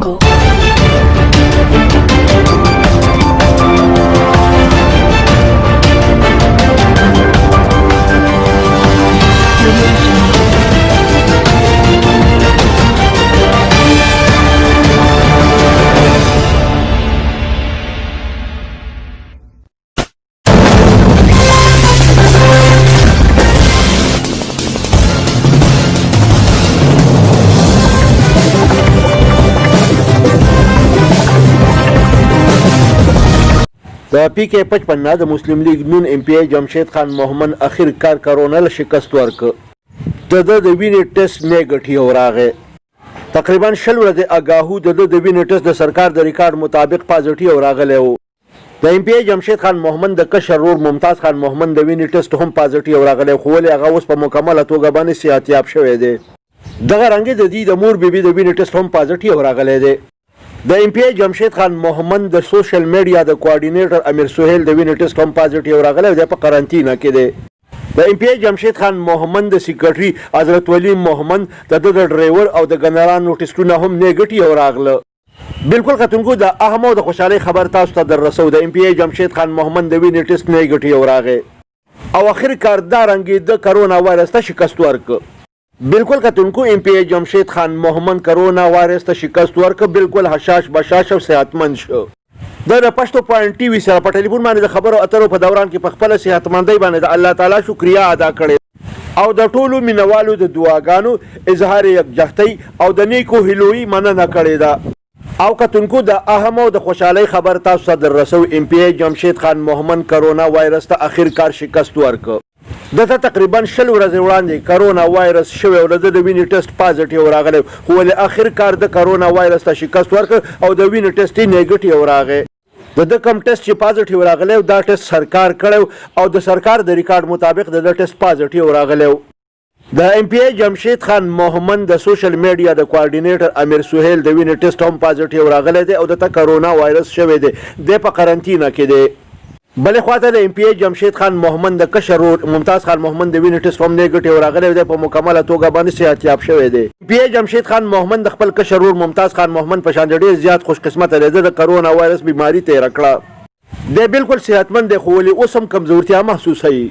Jungle. د پی کې 55 د مسلم لیگ نون ایم پی ای جمشید خان محمد اخر کار کرونا له شکست ورک د وینې ټیسټ نیگیټیو راغی تقریبا 10 ورځې اگاهو د وینې ټیسټ د سرکار د ریکارډ مطابق پازیټیو راغلی و د ایم پی ای جمشید خان محمد د کشر ورور ممتاز خان محمد د وینې ټیسټ هم پازیټیو راغلی خو ولې هغه اوس په مکمله توګه باندې صحتیاب شوی دی دغه رنګ د دې د مور بیبي د وینې ټیسټ هم پازیټیو راغلی دی د ایم پی ای جمشید خان محمد د سوشل میډیا د کوارډینیټر امیر سہیل د وینې ټیسټ هم پازیټیو راغلی دی په قرنطینه کې دی د ایم پی ای جمشید خان محمد د سیکرټري حضرت ولی محمد د ډرایور او د جنرالانو ټیسټونه هم نیگیټیو راغله بالکل کتونکو د اهم او د خوشحالۍ خبر تاسو ته در رسو د ایم پی ای جمشید خان محمد د وینې ټیسټ نیگیټیو راغی او اخر کار دا رنګ د کرونا وایرس ته شکست ورک بالکل کتونکو ایم پی ای جمشید خان محمد کرونا وایرس ته شکست ورک بالکل حشاش بشاش او صحتمند شو د پښتو پوینټ ټي وي سره په ټلیفون باندې د خبرو اترو په دوران کې په خپل صحتمندۍ باندې د الله تعالی شکریا ادا کړې او د ټولو مینوالو د دعاګانو اظهار یکجهتۍ او د نیکو هیلوي مننه کړې ده او کتونکو د اهم او د خوشحالۍ خبر تاسو ته در رسو ایم پی ای جمشید خان محمد کرونا وایرس ته اخر کار شکست ورک دته تقریبا 10 ورځې وړاندې کرونا وایرس شوی او د وینې ټیسټ پازیټیو راغلی خو ولې اخر کار د کرونا وایرس ته شکست ورک او د وینې ټیسټ یې نیگیټیو راغی د کم ټیسټ چې پازیټیو راغلی دا ټیسټ سرکار کړی او د سرکار د ریکارډ مطابق د ټیسټ پازیټیو راغلی د ایم پی ای جمشید خان محمد د سوشل میډیا د کوارډینیټر امیر سہیل د وینې ټیسټ هم پازیټیو راغلی دی او د کرونا وایرس شوی دی په قرنطینه کې دی بلې خواته د ایم پی ای جمشید خان محمد د کشر ورور ممتاز خان محمد د وینې ټیسټ هم نیگیټیو راغلی دی په مکمله توګه باندې صحتیاب شوی دی ایم پی ای جمشید خان محمد د خپل کشر ورور ممتاز خان محمد په شان ډېر زیات خوش قسمته دی د کرونا وایرس بیماری تېره کړه دی بالکل صحتمند دی خو ولې اوس هم کمزورتیا محسوسوي